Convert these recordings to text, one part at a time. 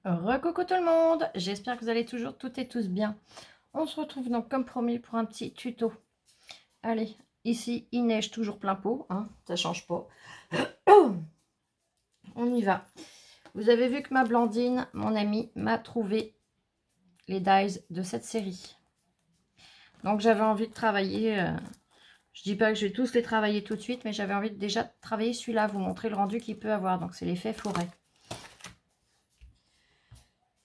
Recoucou tout le monde, j'espère que vous allez toujours toutes et tous bien. On se retrouve donc comme promis pour un petit tuto. Allez, ici il neige toujours plein pot, hein, ça change pas. On y va. Vous avez vu que ma Blandine, mon amie, m'a trouvé les dies de cette série. Donc j'avais envie de travailler, je dis pas que je vais tous les travailler tout de suite, mais j'avais envie de déjà travailler celui-là, vous montrer le rendu qu'il peut avoir. Donc c'est l'effet forêt.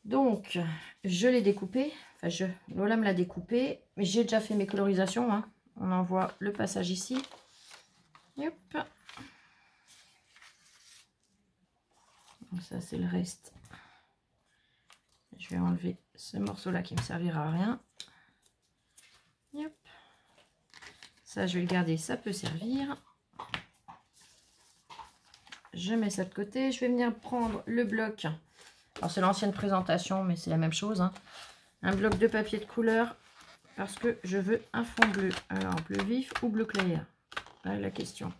Donc, je l'ai découpé, enfin Lola me l'a découpé, mais j'ai déjà fait mes colorisations, hein. On en voit le passage ici. Hop. Donc ça c'est le reste. Je vais enlever ce morceau-là qui ne me servira à rien. Hop. Ça je vais le garder, ça peut servir. Je mets ça de côté, je vais venir prendre le bloc. Alors c'est l'ancienne présentation, mais c'est la même chose, hein. Un bloc de papier de couleur, parce que je veux un fond bleu. Alors bleu vif ou bleu clair? Là la question.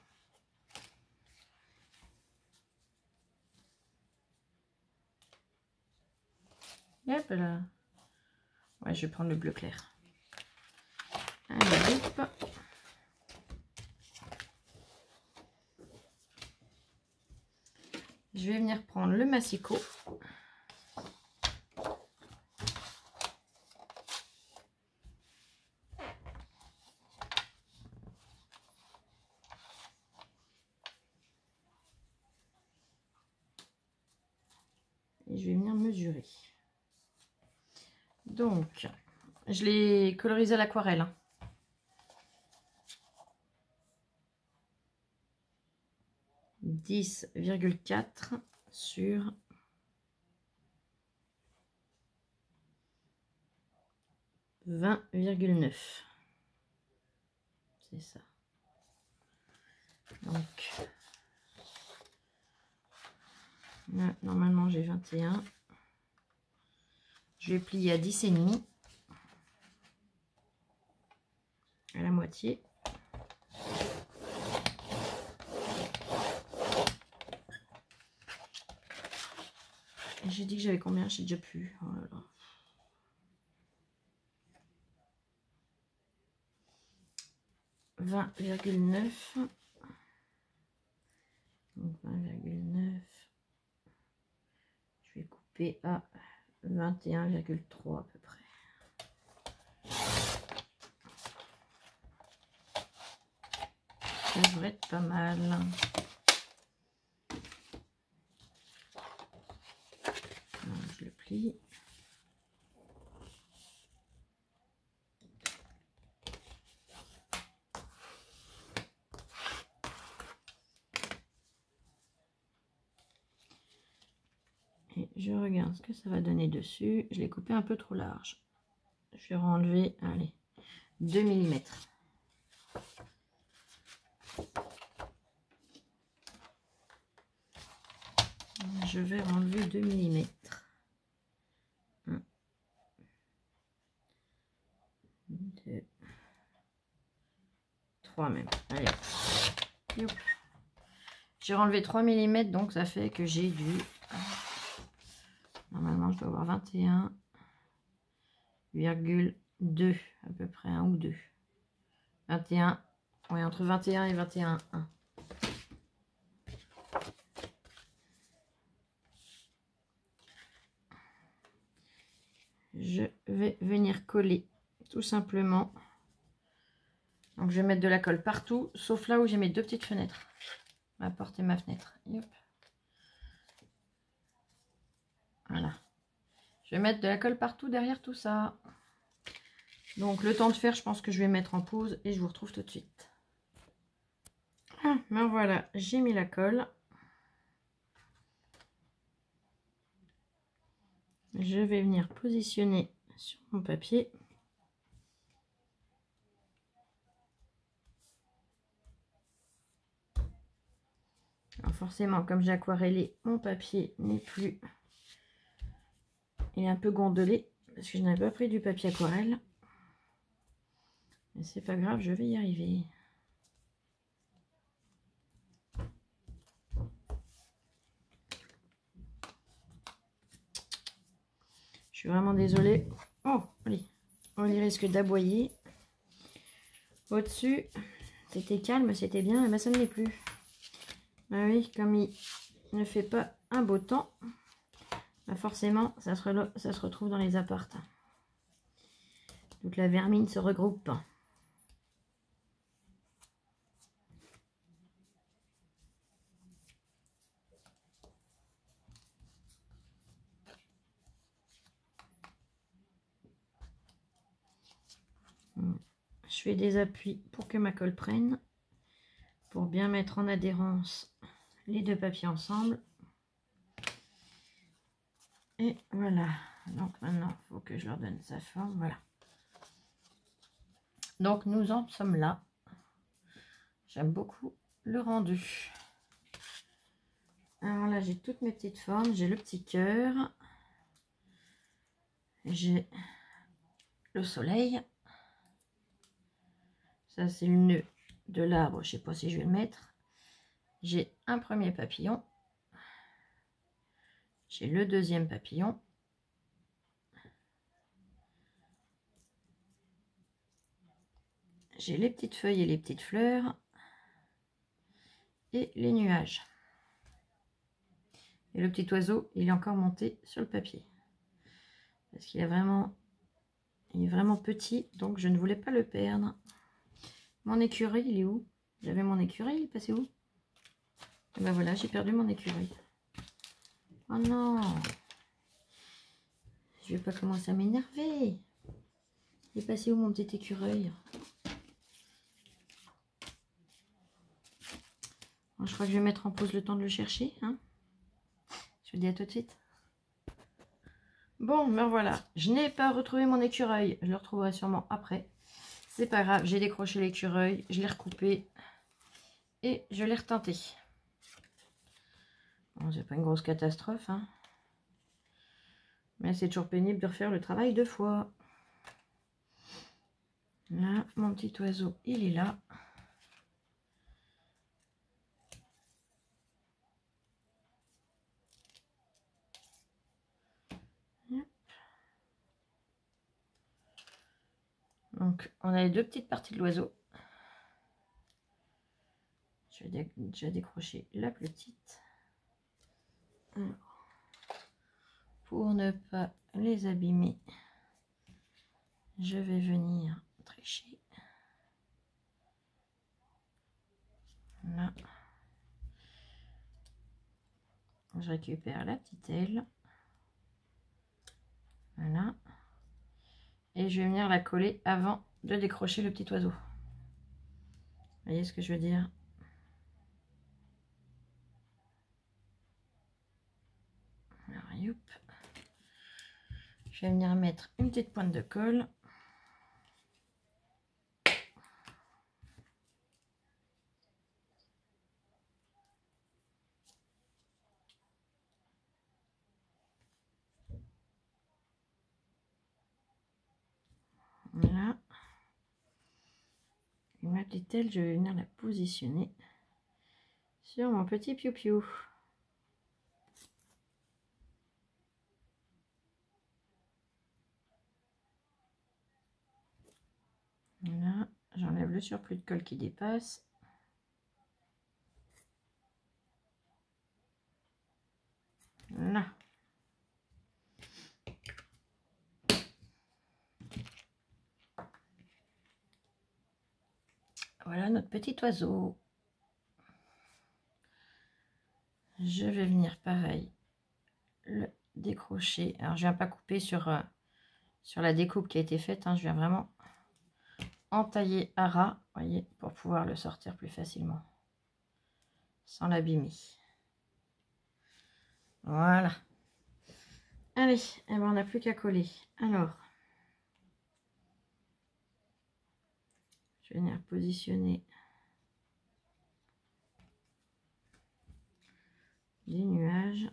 Hop là. Ouais, je vais prendre le bleu clair. Allez, hop. Je vais venir prendre le massicot. Et je vais venir mesurer. Donc, je l'ai colorisé à l'aquarelle. 10,4 sur 20,9. C'est ça. Donc, là, normalement j'ai 21. Je vais plier à 10,5. À la moitié. J'ai dit que j'avais combien? J'ai déjà plus. Oh là là. 20,9. Donc 20,9. Je vais couper à 21,3 à peu près. Ça devrait être pas mal. Alors, je le plie. Et je regarde ce que ça va donner dessus. Je l'ai coupé un peu trop large. Je vais enlever, allez, 2 mm. Je vais enlever 2 mm. 1, 2, 3 même. Allez. J'ai enlevé 3 mm, donc ça fait que j'ai du... Normalement, je dois avoir 21,2 à peu près, 1 ou 2. 21, oui, entre 21 et 21,1. Je vais venir coller tout simplement. Donc je vais mettre de la colle partout, sauf là où j'ai mes deux petites fenêtres. Ma porte et ma fenêtre. Hop. Voilà. Je vais mettre de la colle partout derrière tout ça. Donc le temps de faire, je pense que je vais mettre en pause et je vous retrouve tout de suite. Ah, ben voilà, j'ai mis la colle. Je vais venir positionner sur mon papier. Alors forcément, comme j'ai aquarellé, mon papier n'est plus... Il est un peu gondolé parce que je n'avais pas pris du papier aquarelle. Mais c'est pas grave, je vais y arriver. suis vraiment désolée. Oh, allez, on y risque d'aboyer. Au-dessus, c'était calme, c'était bien, et bien ça ne l'est plus. Ah oui, comme il ne fait pas un beau temps, bah forcément, ça se retrouve dans les appartes. Donc la vermine se regroupe. Je fais des appuis pour que ma colle prenne, pour bien mettre en adhérence les deux papiers ensemble. Et voilà. Donc maintenant, il faut que je leur donne sa forme. Voilà. Donc nous en sommes là. J'aime beaucoup le rendu. Alors là, j'ai toutes mes petites formes. J'ai le petit cœur. J'ai le soleil. Ça, c'est le nœud de l'arbre. Je ne sais pas si je vais le mettre. J'ai un premier papillon. J'ai le deuxième papillon. J'ai les petites feuilles et les petites fleurs. Et les nuages. Et le petit oiseau, il est encore monté sur le papier. Parce qu'il est vraiment petit, donc je ne voulais pas le perdre. Mon écureuil, il est où? J'avais mon écureuil, il est passé où? Et ben voilà, j'ai perdu mon écureuil. Oh non! Je vais pas commencer à m'énerver. Il est passé où mon petit écureuil? Bon, je crois que je vais mettre en pause le temps de le chercher. Hein, je vous dis à tout de suite. Bon, ben voilà. Je n'ai pas retrouvé mon écureuil. Je le retrouverai sûrement après. C'est pas grave, j'ai décroché l'écureuil. Je l'ai recoupé. Et je l'ai reteinté. Bon, c'est pas une grosse catastrophe. Hein. Mais c'est toujours pénible de refaire le travail deux fois. Là, mon petit oiseau, il est là. Donc, on a les deux petites parties de l'oiseau. Je vais déjà décrocher la plus petite. Alors, pour ne pas les abîmer, je vais venir tricher. Là. Je récupère la petite aile. Voilà. Et je vais venir la coller avant de décrocher le petit oiseau. Vous voyez ce que je veux dire? Alors, youp. Je vais venir mettre une petite pointe de colle. Voilà. Et ma petite aile, je vais venir la positionner sur mon petit piou-piou. Voilà, j'enlève le surplus de colle qui dépasse. Là. Voilà notre petit oiseau. Je vais venir pareil le décrocher. Alors je viens pas couper sur la découpe qui a été faite. Hein. Je viens vraiment entailler à ras, voyez, pour pouvoir le sortir plus facilement. Sans l'abîmer. Voilà. Allez, eh ben, on n'a plus qu'à coller. Alors, je vais venir positionner des nuages.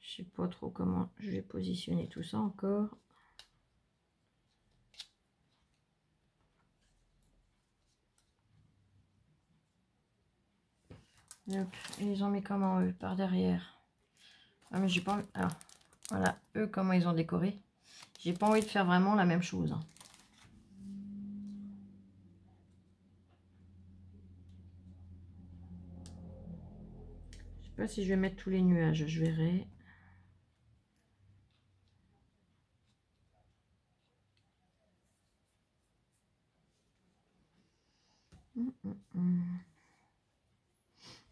Je sais pas trop comment je vais positionner tout ça encore. Hop, ils ont mis comment eux par derrière? Ah mais j'ai pas. Alors, Voilà, eux, comment ils ont décoré. J'ai pas envie de faire vraiment la même chose. Je sais pas si je vais mettre tous les nuages, je verrai.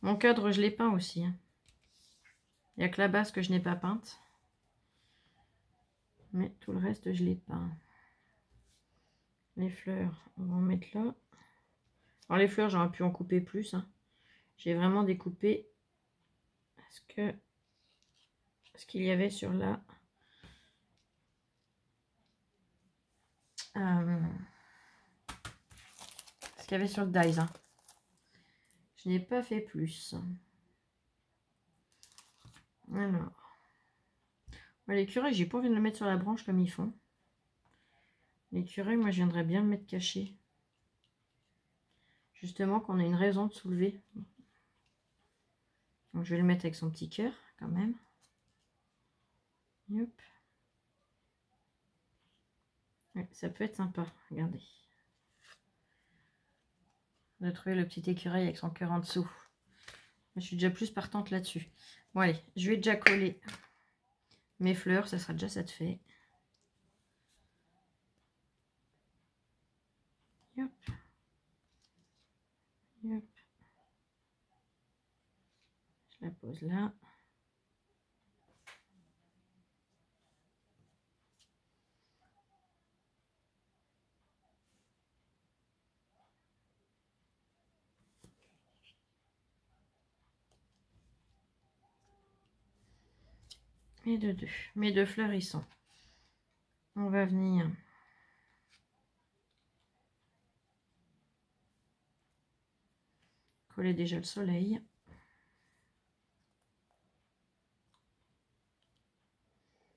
Mon cadre, je l'ai peint aussi. Il n'y a que la base que je n'ai pas peinte. Mais tout le reste, je l'ai peint. Les fleurs, on va en mettre là. Alors les fleurs, j'aurais pu en couper plus. J'ai vraiment découpé ce qu'il y avait sur la... ce qu'il y avait sur le dies. Je n'ai pas fait plus. Alors. L'écureuil, j'ai pas envie de le mettre sur la branche comme ils font. L'écureuil, moi, je viendrais bien le mettre caché. Justement, qu'on a une raison de soulever. Donc, je vais le mettre avec son petit cœur, quand même. Hop. Ouais, ça peut être sympa, regardez. De trouver le petit écureuil avec son cœur en dessous. Je suis déjà plus partante là-dessus. Bon, allez, je vais déjà coller mes fleurs, ça sera déjà ça de fait. Hop. Hop. Je la pose là. Et de deux. Mes deux fleurs, ils sont. On va venir coller déjà le soleil.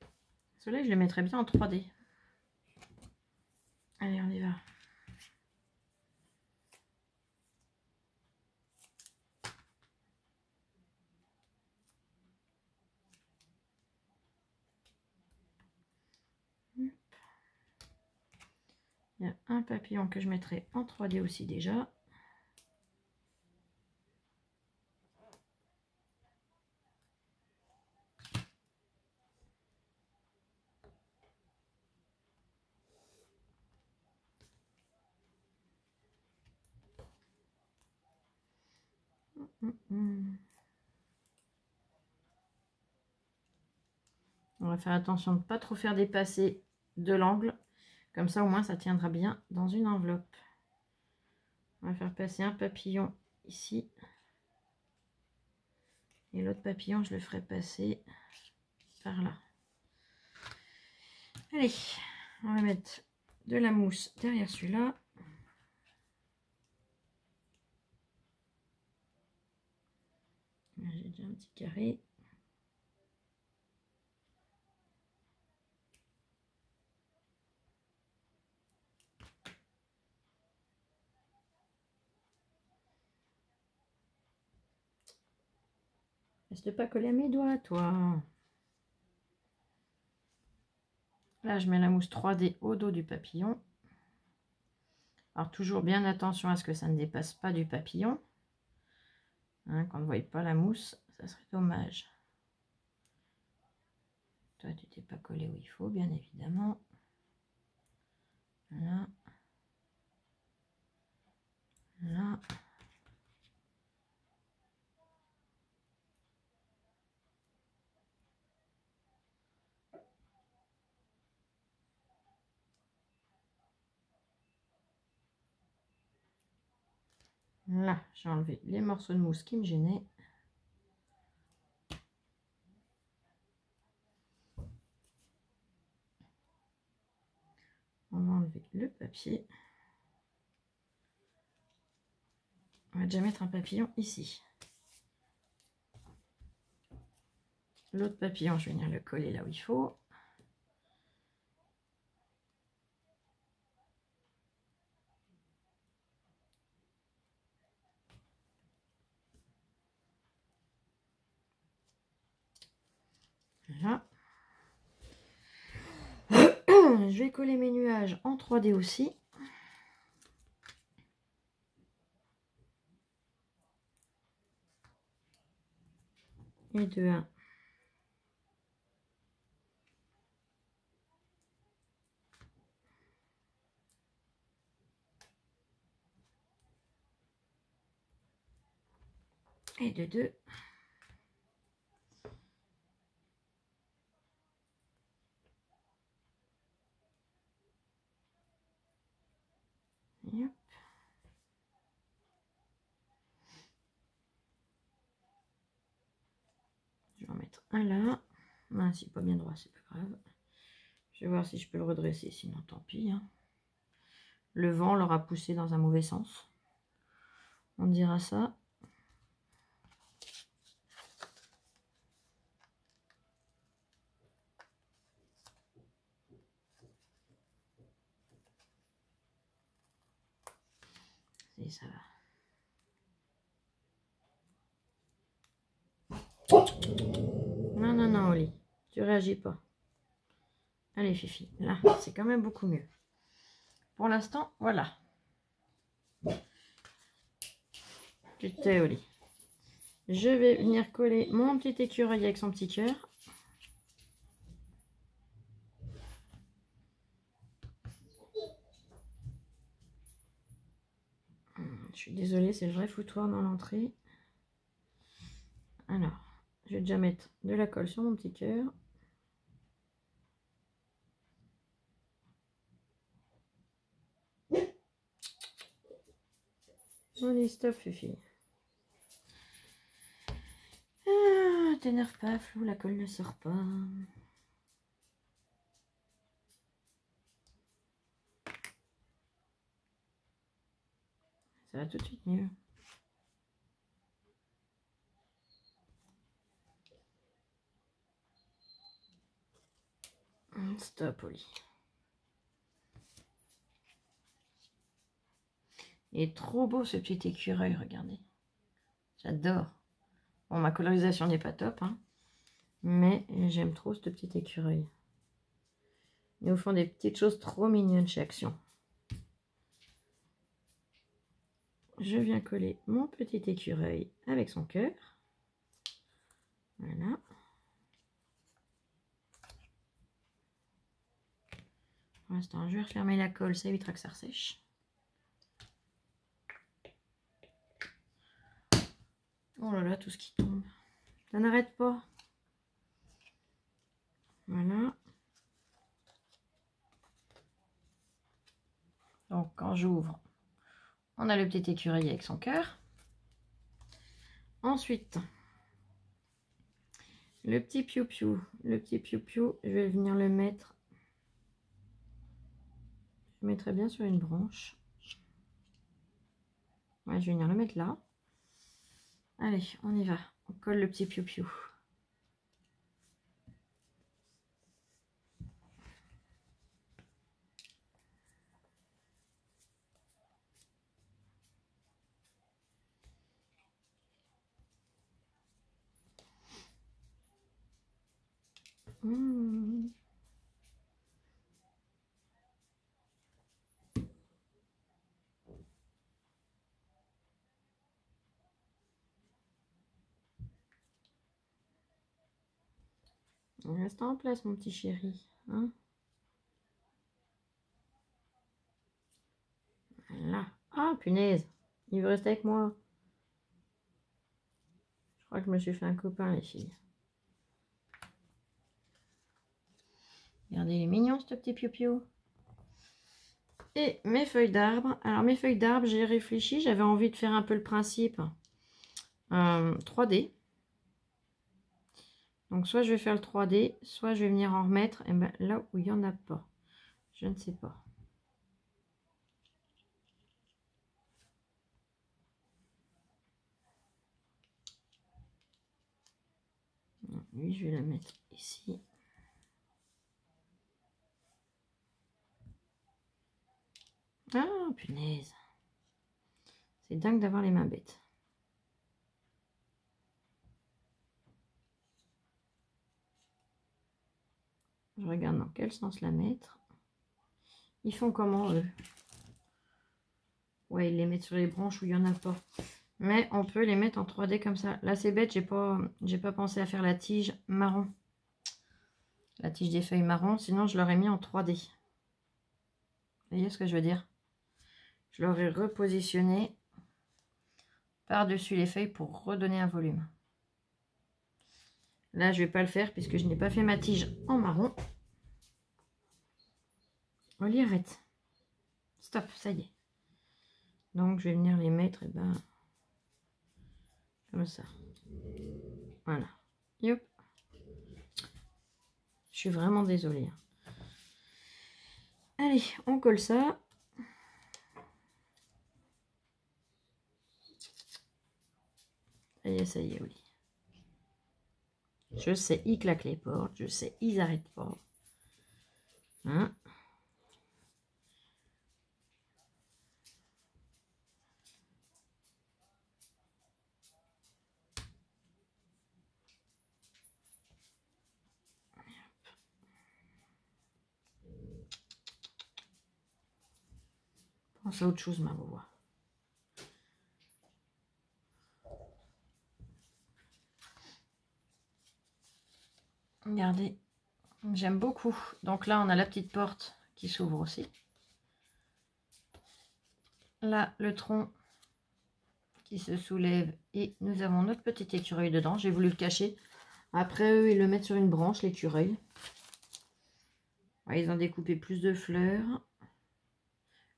Le soleil, je le mettrais bien en 3D. Allez, on y va. Il y a un papillon que je mettrai en 3D aussi déjà. On va faire attention de ne pas trop faire dépasser de l'angle. Comme ça, au moins, ça tiendra bien dans une enveloppe. On va faire passer un papillon ici. Et l'autre papillon, je le ferai passer par là. Allez, on va mettre de la mousse derrière celui-là. J'ai déjà un petit carré. Reste pas coller à mes doigts, toi. Là, je mets la mousse 3D au dos du papillon. Alors, toujours bien attention à ce que ça ne dépasse pas du papillon. Qu'on ne voie pas la mousse, ça serait dommage. Toi, tu t'es pas collé où il faut, bien évidemment. Là. Là. Là, j'ai enlevé les morceaux de mousse qui me gênaient. On va enlever le papier. On va déjà mettre un papillon ici. L'autre papillon, je vais venir le coller là où il faut. Là. Je vais coller mes nuages en 3D aussi. Et 2, 1. Et de 2. Et hop. Je vais en mettre un là. Ah, c'est pas bien droit, c'est pas grave. Je vais voir si je peux le redresser, sinon tant pis. Hein. Le vent l'aura poussé dans un mauvais sens. On dira ça. Et ça va. Non, non, non, Oli. Tu réagis pas. Allez, Fifi. Là, c'est quand même beaucoup mieux. Pour l'instant, voilà. Tu t'es, Oli. Je vais venir coller mon petit écureuil avec son petit cœur. Je suis désolée, c'est le vrai foutoir dans l'entrée. Alors, je vais déjà mettre de la colle sur mon petit cœur. Allez, stop, Fifi. Ah, t'énerve pas, Flou, la colle ne sort pas. Ça va tout de suite mieux. Stop, Oli. Il est trop beau ce petit écureuil, regardez. J'adore. Bon, ma colorisation n'est pas top, hein, mais j'aime trop ce petit écureuil. Ils nous font des petites choses trop mignonnes chez Action. Je viens coller mon petit écureuil avec son cœur. Voilà. Pour l'instant, je vais refermer la colle, ça évitera que ça ressèche. Oh là là, tout ce qui tombe. Ça n'arrête pas. Voilà. Donc, quand j'ouvre, on a le petit écureuil avec son cœur. Ensuite, le petit piou-piou. Le petit piou-piou, je vais venir le mettre. Je le mettrai bien sur une branche. Ouais, je vais venir le mettre là. Allez, on y va. On colle le petit piou-piou. On reste en place, mon petit chéri. Hein, voilà. Ah, punaise. Il veut rester avec moi. Je crois que je me suis fait un copain, les filles. Regardez, il est mignon, ce petit piou-piou. Et mes feuilles d'arbre. Alors, mes feuilles d'arbre, j'ai réfléchi. J'avais envie de faire un peu le principe 3D. Donc, soit je vais faire le 3D, soit je vais venir en remettre et ben, là où il n'y en a pas. Je ne sais pas. Lui, je vais la mettre ici. Ah, punaise. C'est dingue d'avoir les mains bêtes. Je regarde dans quel sens la mettre. Ils font comment, eux? Ouais, ils les mettent sur les branches où il n'y en a pas. Mais on peut les mettre en 3D comme ça. Là, c'est bête, j'ai pas pensé à faire la tige marron. La tige des feuilles marron, sinon je l'aurais mis en 3D. Vous voyez ce que je veux dire? Je l'aurais repositionné par-dessus les feuilles pour redonner un volume. Là, je vais pas le faire puisque je n'ai pas fait ma tige en marron. Oli, arrête. Stop, ça y est. Donc, je vais venir les mettre, comme ça. Voilà. Yop. Je suis vraiment désolée. Allez, on colle ça. Ça y est, Oli. Je sais, ils claquent les portes. Je sais, ils n'arrêtent pas. Hein? Pense à autre chose, ma voix. Regardez, j'aime beaucoup. Donc là, on a la petite porte qui s'ouvre aussi. Là, le tronc qui se soulève et nous avons notre petit écureuil dedans. J'ai voulu le cacher. Après, eux, ils le mettent sur une branche, l'écureuil. Ouais, ils ont découpé plus de fleurs.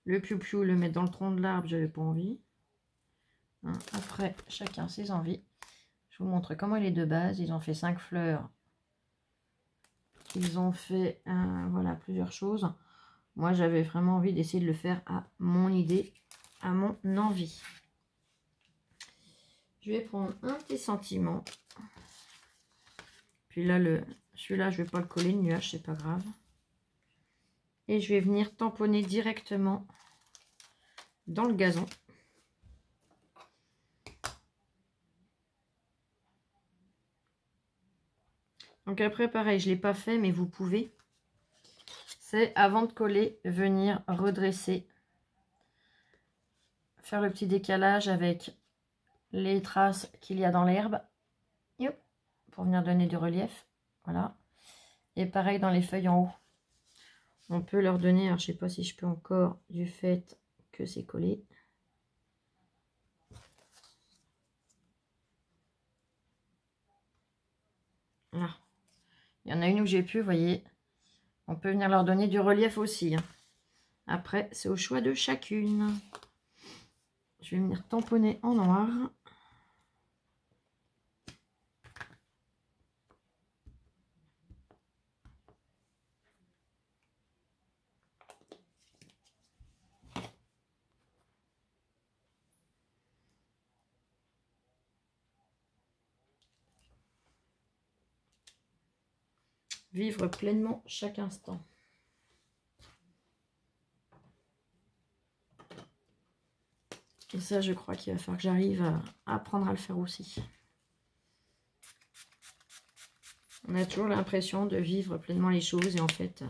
Le piou-piou, le mettre dans le tronc de l'arbre, j'avais pas envie. Hein, après, chacun ses envies. Je vous montre comment il est de base. Ils ont fait 5 fleurs. Ils ont fait voilà, plusieurs choses. Moi, j'avais vraiment envie d'essayer de le faire à mon idée, à mon envie. Je vais prendre un petit sentiment. Puis là, celui-là, je vais pas le coller, le nuage, c'est pas grave. Et je vais venir tamponner directement dans le gazon. Donc après, pareil, je ne l'ai pas fait, mais vous pouvez. C'est avant de coller, venir redresser. Faire le petit décalage avec les traces qu'il y a dans l'herbe. Pour venir donner du relief. Voilà. Et pareil dans les feuilles en haut. On peut leur donner, alors je sais pas si je peux encore, du fait que c'est collé. Là. Il y en a une où j'ai pu, vous voyez. On peut venir leur donner du relief aussi. Hein. Après, c'est au choix de chacune. Je vais venir tamponner en noir. Vivre pleinement chaque instant. Et ça, je crois qu'il va falloir que j'arrive à apprendre à le faire aussi. On a toujours l'impression de vivre pleinement les choses. Et en fait,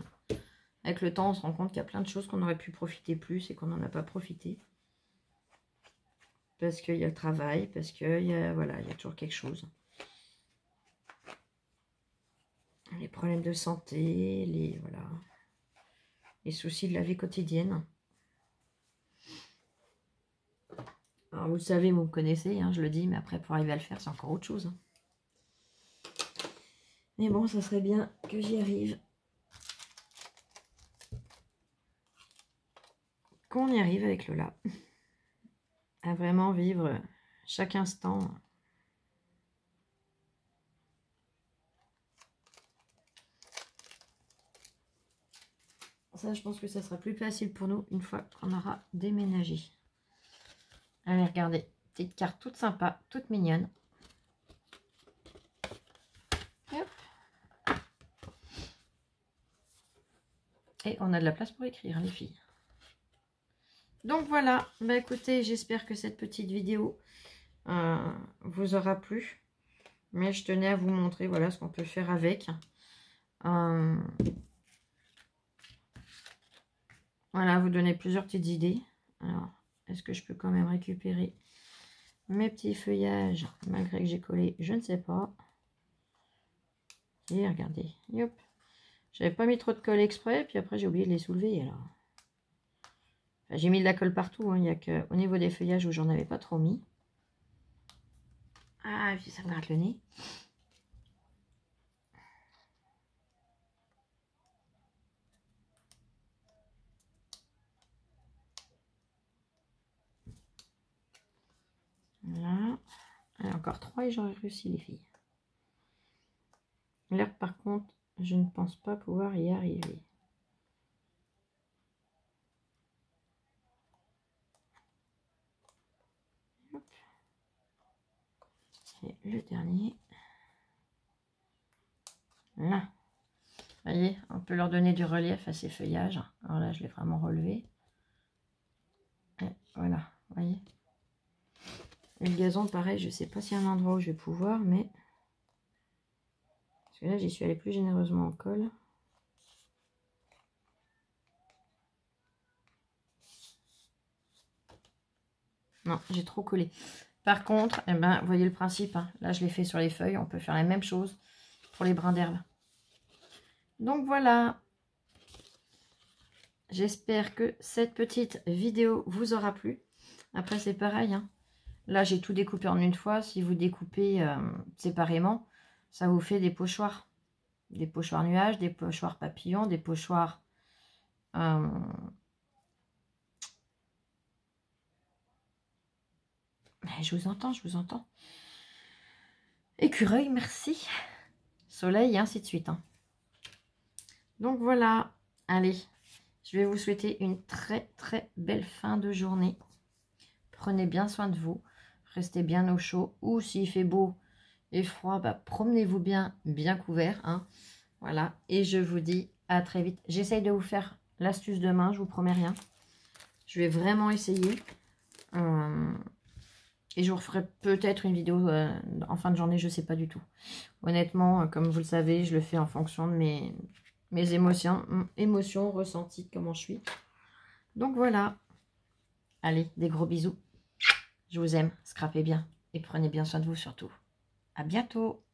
avec le temps, on se rend compte qu'il y a plein de choses qu'on aurait pu profiter plus et qu'on n'en a pas profité. Parce qu'il y a le travail, parce qu'il y a, voilà, il y a toujours quelque chose. Les problèmes de santé, les soucis de la vie quotidienne. Alors vous le savez, vous me connaissez, hein, je le dis, mais après pour arriver à le faire, c'est encore autre chose. Mais bon, ça serait bien que j'y arrive. Qu'on y arrive avec Lola. À vraiment vivre chaque instant. Ça, je pense que ça sera plus facile pour nous une fois qu'on aura déménagé. Allez, regardez. Petite carte toute sympa, toute mignonne. Hop. Et on a de la place pour écrire, les filles. Donc voilà. Bah écoutez, j'espère que cette petite vidéo vous aura plu. Mais je tenais à vous montrer voilà ce qu'on peut faire avec. Voilà, vous donnez plusieurs petites idées. Alors, est-ce que je peux quand même récupérer mes petits feuillages, malgré que j'ai collé, je ne sais pas. Et regardez, hop. J'avais pas mis trop de colle exprès, puis après j'ai oublié de les soulever. Alors, enfin, j'ai mis de la colle partout, hein, il n'y a qu'au niveau des feuillages où j'en avais pas trop mis. Ah, puis ça me gratte le nez. Voilà. Allez, encore 3 et j'aurais réussi, les filles. L'herbe, par contre, je ne pense pas pouvoir y arriver. Hop. Et le dernier. Là. Vous voyez, on peut leur donner du relief à ces feuillages. Alors là, je l'ai vraiment relevé. Et voilà, vous voyez. Et le gazon, pareil, je ne sais pas s'il y a un endroit où je vais pouvoir, mais... Parce que là, j'y suis allée plus généreusement en colle. Non, j'ai trop collé. Par contre, eh ben, vous voyez le principe. Hein. Là, je l'ai fait sur les feuilles. On peut faire la même chose pour les brins d'herbe. Donc voilà. J'espère que cette petite vidéo vous aura plu. Après, c'est pareil. Hein. Là, j'ai tout découpé en une fois. Si vous découpez séparément, ça vous fait des pochoirs. Des pochoirs nuages, des pochoirs papillons, des pochoirs... Je vous entends, je vous entends. Écureuil, merci. Soleil, et ainsi de suite. Hein. Donc voilà. Allez, je vais vous souhaiter une très très belle fin de journée. Prenez bien soin de vous. Restez bien au chaud. Ou s'il fait beau et froid, bah, promenez-vous bien couvert. Hein. Voilà. Et je vous dis à très vite. J'essaye de vous faire l'astuce demain. Je vous promets rien. Je vais vraiment essayer. Et je vous referai peut-être une vidéo en fin de journée. Je ne sais pas du tout. Honnêtement, comme vous le savez, je le fais en fonction de mes émotions ressenties, comment je suis. Donc voilà. Allez, des gros bisous. Je vous aime, scrapez bien et prenez bien soin de vous surtout. À bientôt.